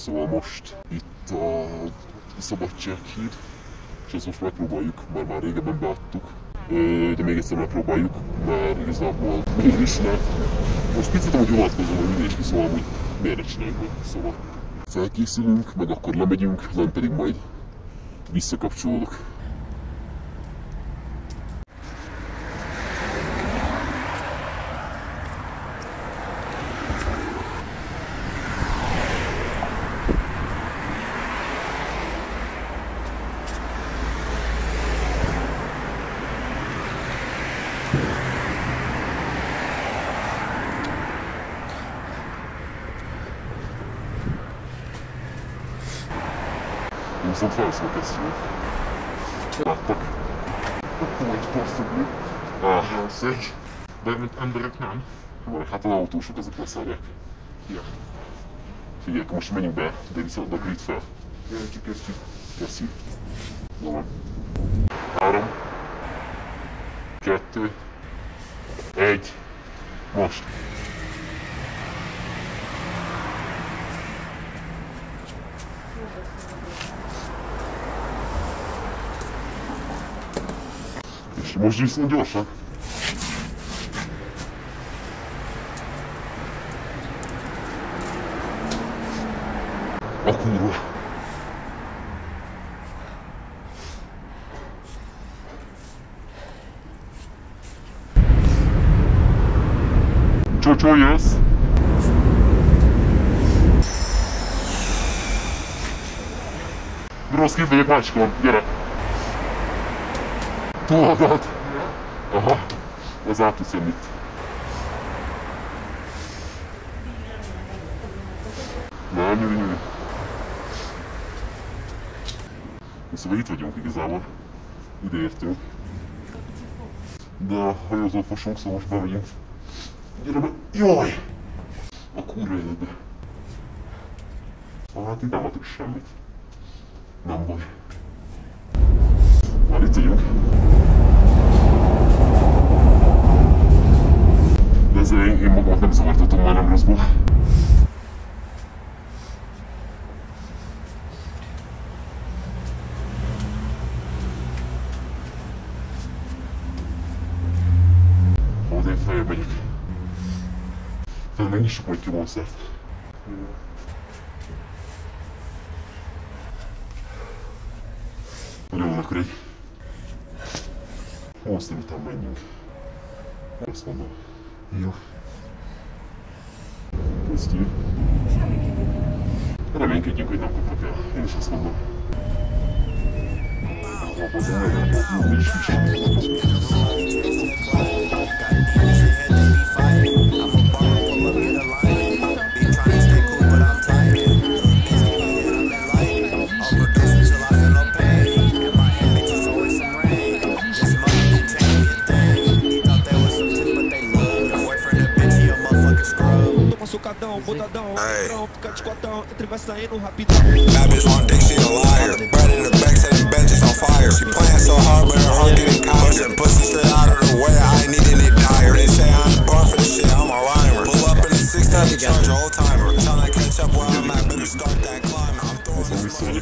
Szóval most itt a Szabadsághíd, és ezt most megpróbáljuk, mert már régebben beadtuk. De még egyszer megpróbáljuk, mert igazából mégis ne. Most picit amúgy hivatkozom, hogy mindig is, szóval amúgy miért ne csináljuk meg. Szóval felkészülünk, meg akkor lemegyünk, nem pedig majd visszakapcsolódok. Viszont felszól készül. Láttak. Akkor egy passzogni. Szeg. De mint emberek nem. Hát az autósok azok leszállják. Ja. Figyelj, akkor most menjünk be, de viszont akkor itt fel. Gyere, csak kezdjük. Kezdjük. Jó van. 3, 2, 1. Most. És most viszont gyorsan. A kurva. Csocsó, jössz? Rossz kint vagyok másikon, gyere! Toldalt! Aha, az át tudsz jönni itt. Nem, nyugi. Szóval itt vagyunk igazából. Ide értünk. De a hajózó fosunk, szóval most bemegyünk. Gyere be! Jaj! A kurva életbe. Hát itt nem adok semmit. Nem baj. Már itt vagyunk. De ezzel én magamat nem zavartatom már nem rosszból. Hol én feljebb megyek. Tehát megnyissuk majd ki monszert. Jó, akkor egy monster után menjünk. Ezt mondom. Jó. Kezdjük. Reménykedjünk, hogy nem kapnak el. Én is azt mondom. Jó is Socadão, botadão, entrão, fica de cotão, entre vai saindo rapidão. That bitch one think she a liar. Bread in the back, setting benches on fire. She playing so hard, but her heart getting kinder. Pussy straight out of the way, I ain't needing it dire. They say I ain't born for this shit, I'm a rhymer. Pull up in the 630 charger, old timer. Tryna catch up where I'm at, better start that climb. I'm throwing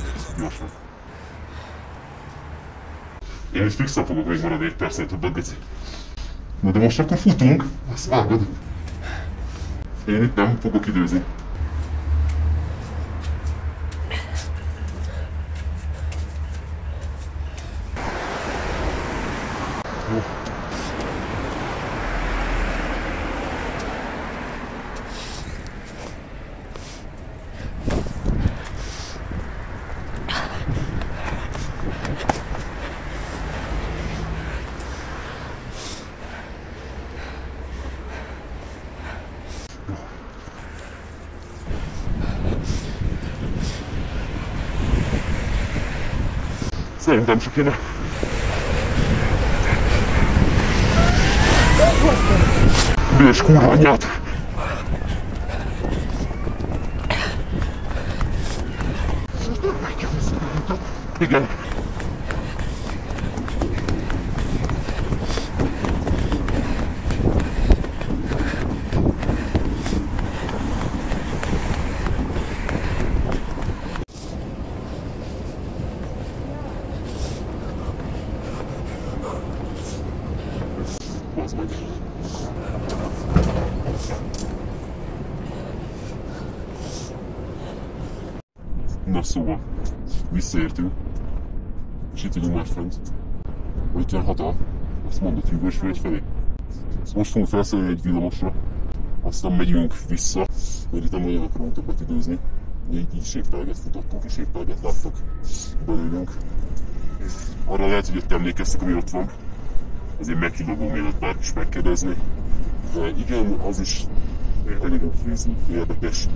Én is fixen fogok még maradni egy percet többet, geci. Na de most akkor futunk, azt vágod. Én itt nem fogok időzni. Jó. Szerintem csak kéne. Büdös kurva anyját! Igen. Na szóval, visszaértünk. És itt vagyunk már fent. Vagy itt ilyen hatal. Azt mondott Hűvös völgy felé. Most fogunk felszállni egy villamosra. Aztán megyünk vissza. Mert itt nem nagyon akarunk többet időzni. Így sétálget futottunk és sétálget láttak belőlünk. Arra lehet, hogy ott emlékeztek, ami ott van. Ezért megkilogó mielőtt bárki is megkérdezni. De igen, az is elég érdekes.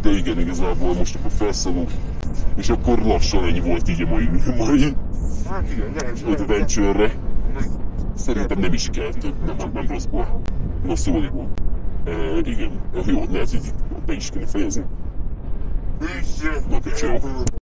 De igen, igazából most akkor felszállunk. És akkor lassan ennyi volt így a mai adventure-re. Szerintem nem is kell több, nem rosszból. Na szóval jó. Igen, jó, lehet, hogy be is kéne fejezni. Na, ciao.